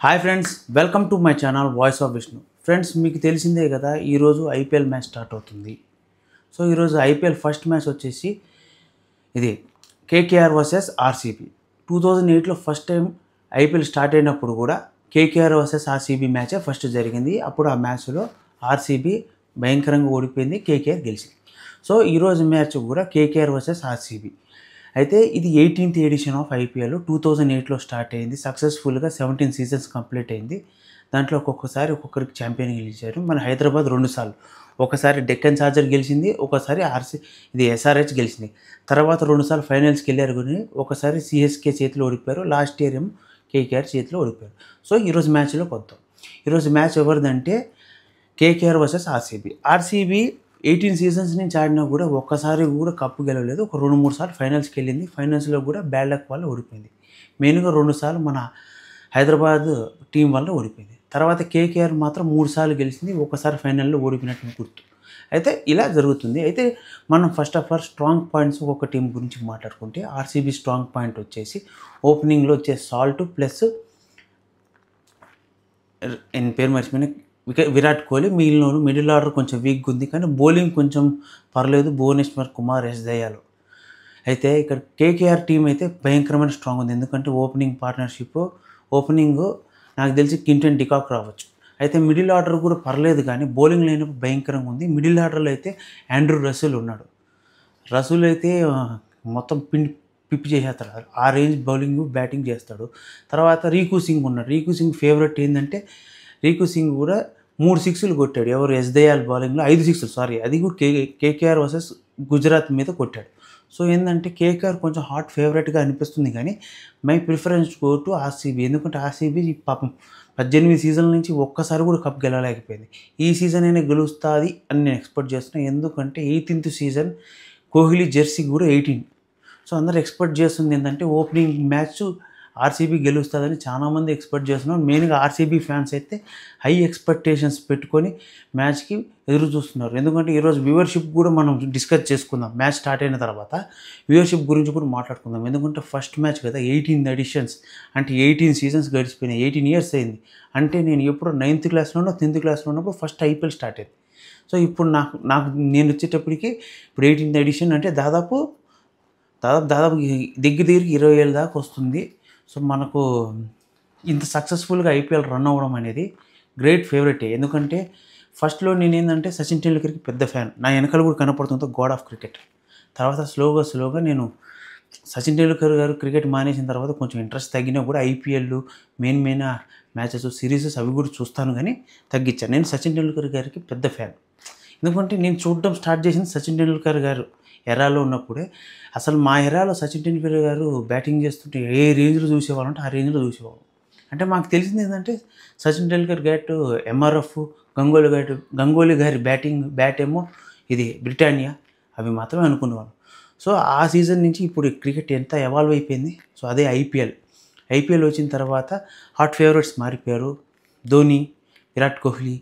Hi friends, welcome to my channel voice of Vishnu. Friends, మీకు తెలిసిందే కదా, ఈరోజు ఐపీఎల్ మ్యాచ్ స్టార్ట్ అవుతుంది. సో ఈరోజు ఐపీఎల్ ఫస్ట్ మ్యాచ్ వచ్చేసి ఇది కేకేఆర్ వర్సెస్ ఆర్సీబీ. 2008లో ఫస్ట్ టైం ఐపీఎల్ స్టార్ట్ అయినప్పుడు కూడా కేకేఆర్ వర్సెస్ ఆర్సీబీ మ్యాచే ఫస్ట్ జరిగింది. అప్పుడు ఆ మ్యాచ్లో ఆర్సీబీ భయంకరంగా ఓడిపోయింది, కేకేఆర్ గెలిచింది. సో ఈరోజు మ్యాచ్ కూడా కేకేఆర్ వర్సెస్ ఆర్సీబీ. అయితే ఇది 18th ఎడిషన్ ఆఫ్ ఐపీఎల్. 2008లో స్టార్ట్ అయింది. సక్సెస్ఫుల్గా 17 సీజన్స్ కంప్లీట్ అయింది. దాంట్లో ఒక్కొక్కరికి ఛాంపియన్ గెలిచారు. మన హైదరాబాద్ 2 సార్లు, ఒకసారి డెక్కన్ చార్జర్ గెలిచింది, ఒకసారి ఎస్ఆర్హెచ్ గెలిచింది. తర్వాత 2 సార్లు ఫైనల్స్కి వెళ్ళారు, కానీ ఒకసారి సిఎస్కే చేతిలో ఓడిపోయారు. లాస్ట్ ఇయర్ ఏమో కేకేఆర్ చేతిలో ఓడిపోయారు. సో ఈరోజు మ్యాచ్లో కొత్త ఈరోజు మ్యాచ్ ఎవరిదంటే కేకేఆర్ వర్సెస్ ఆర్సీబీ 18 సీజన్స్ నుంచి ఆడినా కూడా ఒక్కసారి కూడా కప్పు గెలవలేదు. ఒక 2-3 సార్లు ఫైనల్స్కి వెళ్ళింది. ఫైనల్స్లో కూడా బ్యాడ్ లక్ వల్ల ఓడిపోయింది. మెయిన్గా 2 సార్లు మన హైదరాబాద్ టీం వల్ల ఓడిపోయింది. తర్వాత కేకేఆర్ మాత్రం 3 సార్లు గెలిచింది, ఒకసారి ఫైనల్లో ఓడిపోయినట్టు గుర్తు. అయితే ఇలా జరుగుతుంది. అయితే మనం first of all strong points ఒక టీం గురించి మాట్లాడుకుంటే, ఆర్సీబీ స్ట్రాంగ్ పాయింట్ వచ్చేసి ఓపెనింగ్లో వచ్చే సాల్ట్ ప్లస్ పేరు మర్చిపోయిన విరాట్ కోహ్లీ. మిగిలిన మిడిల్ ఆర్డర్ కొంచెం వీక్గా ఉంది, కానీ బౌలింగ్ కొంచెం పర్లేదు, భువనేశ్వర్ కుమార్, ఎస్ దయాలు. అయితే ఇక్కడ కేకేఆర్ టీం అయితే భయంకరమైన స్ట్రాంగ్ ఉంది. ఎందుకంటే ఓపెనింగ్ పార్ట్నర్షిప్, ఓపెనింగ్ నాకు తెలిసి కింటన్ డికాక్ రావచ్చు. అయితే మిడిల్ ఆర్డర్ కూడా పర్లేదు, కానీ బౌలింగ్ లైనప్ భయంకరంగా ఉంది. మిడిల్ ఆర్డర్లో అయితే ఆండ్రూ రసూల్ ఉన్నాడు. రసూల్ అయితే మొత్తం పిప్పి చేసేస్తాడు. ఆ రేంజ్ బౌలింగ్ బ్యాటింగ్ చేస్తాడు. తర్వాత రీకు సింగ్ ఉన్నాడు. రీకు సింగ్ ఫేవరెట్ ఏంటంటే, రీకు సింగ్ కూడా 3 సిక్స్లు కొట్టాడు. ఎవరు ఎస్ దయాల్ బౌలింగ్లో 5 సిక్స్లు, అది కూడా కేకేఆర్ వర్సెస్ గుజరాత్ మీద కొట్టాడు. సో ఏంటంటే కేకేఆర్ కొంచెం హాట్ ఫేవరెట్గా అనిపిస్తుంది, కానీ my preference go to RCB. ఎందుకంటే ఆర్సీబీ పాపం 18 సీజన్ల నుంచి ఒక్కసారి కూడా కప్ గెలవలేకపోయింది. ఈ సీజన్ అయినా గెలుస్తుంది అని నేను ఎక్స్పెక్ట్ చేస్తున్నాను. ఎందుకంటే 18th సీజన్ కోహ్లీ జెర్సీ కూడా 18. సో అందరూ ఎక్స్పెక్ట్ చేస్తుంది ఏంటంటే ఓపెనింగ్ మ్యాచ్ ఆర్సీబీ గెలుస్తుందని చాలామంది ఎక్స్పెక్ట్ చేస్తున్నారు. మెయిన్గా ఆర్సీబీ ఫ్యాన్స్ అయితే హై ఎక్స్పెక్టేషన్స్ పెట్టుకొని మ్యాచ్కి ఎదురు చూస్తున్నారు. ఎందుకంటే ఈరోజు వ్యూవర్షిప్ కూడా మనం డిస్కస్ చేసుకుందాం. మ్యాచ్ స్టార్ట్ అయిన తర్వాత వ్యూవర్షిప్ గురించి కూడా మాట్లాడుకుందాం. ఎందుకంటే ఫస్ట్ మ్యాచ్ కదా, 18 ఎడిషన్స్ అంటే 18 సీజన్స్ గడిచిపోయినాయి. 18 years అయింది. అంటే నేను ఎప్పుడు 9th క్లాస్లోనో 10th క్లాస్లో ఉన్నప్పుడు ఫస్ట్ ఐపీఎల్ స్టార్ట్ అయింది. సో ఇప్పుడు నేను వచ్చేటప్పటికి ఇప్పుడు 18th ఎడిషన్ అంటే దాదాపు దగ్గరికి 20 ఏళ్ళ దాకా వస్తుంది. సో మనకు ఇంత సక్సెస్ఫుల్గా ఐపీఎల్ రన్ అవ్వడం అనేది గ్రేట్ ఫేవరెటే. ఎందుకంటే ఫస్ట్లో నేను ఏంటంటే సచిన్ టెండూల్కర్కి పెద్ద ఫ్యాన్. నా వెనకాల కూడా కనపడుతుందో గాడ్ ఆఫ్ క్రికెట్. తర్వాత స్లోగా నేను సచిన్ టెండూల్కర్ గారు క్రికెట్ మానేసిన తర్వాత కొంచెం ఇంట్రెస్ట్ తగ్గినా కూడా ఐపీఎల్ మెయిన్ మ్యాచెస్, సిరీసెస్ అవి కూడా చూస్తాను, కానీ తగ్గించాను. నేను సచిన్ టెండూల్కర్ గారికి పెద్ద ఫ్యాన్. ఎందుకంటే నేను చూడడం స్టార్ట్ చేసింది సచిన్ టెండూల్కర్ గారు ఎరాలో ఉన్నప్పుడే. అసలు మా ఎరాలో సచిన్ టెండూల్కర్ గారు బ్యాటింగ్ చేస్తుంటే ఏ రేంజ్లో చూసేవాళ్ళు అంటే ఆ రేంజ్లో చూసేవాళ్ళు. అంటే మాకు తెలిసింది ఏంటంటే సచిన్ టెండూల్కర్ ఎంఆర్ఎఫ్, గంగూలీ గారి బ్యాట్ ఏమో ఇది బ్రిటానియా, అవి మాత్రమే అనుకునేవాళ్ళం. సో ఆ సీజన్ నుంచి ఇప్పుడు క్రికెట్ ఎంత ఎవాల్వ్ అయిపోయింది. సో అదే ఐపీఎల్ వచ్చిన తర్వాత హాట్ ఫేవరెట్స్ మారిపోయారు. ధోని, విరాట్ కోహ్లీ.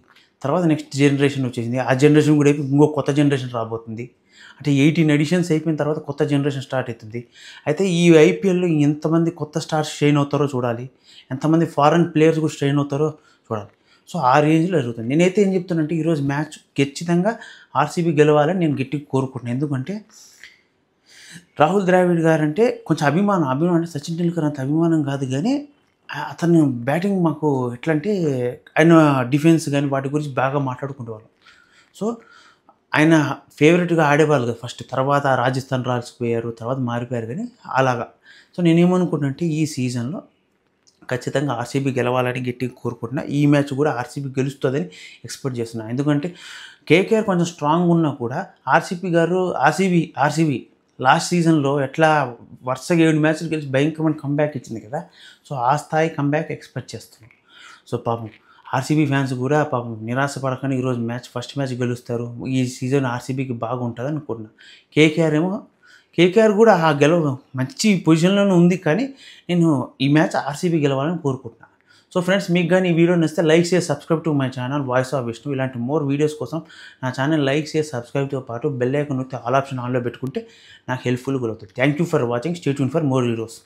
తర్వాత నెక్స్ట్ జనరేషన్ వచ్చేసింది. ఆ జనరేషన్ కూడా అయిపోయి ఇంకో కొత్త జనరేషన్ రాబోతుంది. అంటే 18 ఎడిషన్స్ అయిపోయిన తర్వాత కొత్త జనరేషన్ స్టార్ట్ అవుతుంది. అయితే ఈ ఐపీఎల్లో ఎంతమంది కొత్త స్టార్స్ స్ట్రెయిన్ అవుతారో చూడాలి, ఎంతమంది ఫారెన్ ప్లేయర్స్ కూడా స్ట్రెయిన్ అవుతారో చూడాలి. సో ఆ రేంజ్లో జరుగుతుంది. నేనైతే ఏం చెప్తానంటే ఈరోజు మ్యాచ్ ఖచ్చితంగా ఆర్సీబీ గెలవాలని నేను గట్టిగా కోరుకుంటున్నాను. ఎందుకంటే రాహుల్ ద్రావిడ్ గారు అంటే కొంచెం అభిమానం అంటే సచిన్ టెండూల్కర్ అంత అభిమానం కాదు, కానీ అతను బ్యాటింగ్ మాకు ఎట్లా అంటే ఆయన డిఫెన్స్ కానీ వాటి గురించి బాగా మాట్లాడుకునేవాళ్ళం. సో ఆయన ఫేవరెట్గా ఆడేవాళ్ళు కదా ఫస్ట్. తర్వాత రాజస్థాన్ రాయల్స్కి పోయారు, తర్వాత మారిపోయారు, కానీ అలాగా. సో నేనేమనుకుంటున్నానంటే ఈ సీజన్లో ఖచ్చితంగా ఆర్సీబీ గెలవాలని గట్టిగా కోరుకుంటున్నా. ఈ మ్యాచ్ కూడా ఆర్సీబీ గెలుస్తుందని ఎక్స్పెక్ట్ చేస్తున్నా. ఎందుకంటే కేకేఆర్ కొంచెం స్ట్రాంగ్ ఉన్నా కూడా ఆర్సీబీ లాస్ట్ సీజన్లో ఎట్లా వరుసగా 7 మ్యాచ్లు గెలిచి భయంకరమైన కంబ్యాక్ ఇచ్చింది కదా. సో ఆ స్థాయి కంబ్యాక్ ఎక్స్పెక్ట్ చేస్తున్నాం. సో పాపం ఆర్సీబీ ఫ్యాన్స్ కూడా పాపం నిరాశపడకుండా ఈరోజు ఫస్ట్ మ్యాచ్ గెలుస్తారు. ఈ సీజన్ ఆర్సీబీకి బాగుంటుంది అనుకుంటున్నాను. కేకేఆర్ కూడా ఆ మంచి పొజిషన్లోనే ఉంది, కానీ నేను ఈ మ్యాచ్ ఆర్సీబీ గెలవాలని కోరుకుంటున్నాను. సో ఫ్రెండ్స్, మీకు కానీ ఈ వీడియో నచ్చితే లైక్ చేసి subscribe to my channel voice of Vishnu. ఇలాంటి మోర్ వీడియోస్ కోసం నా ఛానల్ లైక్ చేసి సబ్స్క్రైబ్తో పాటు బెల్ ఐకాన్ నొక్కి ఆల్ ఆప్షన్ ఆన్లో పెట్టుకుంటే నాకు హెల్ప్ఫుల్గా అవుతుంది. Thank you for watching. Stay tune for more videos.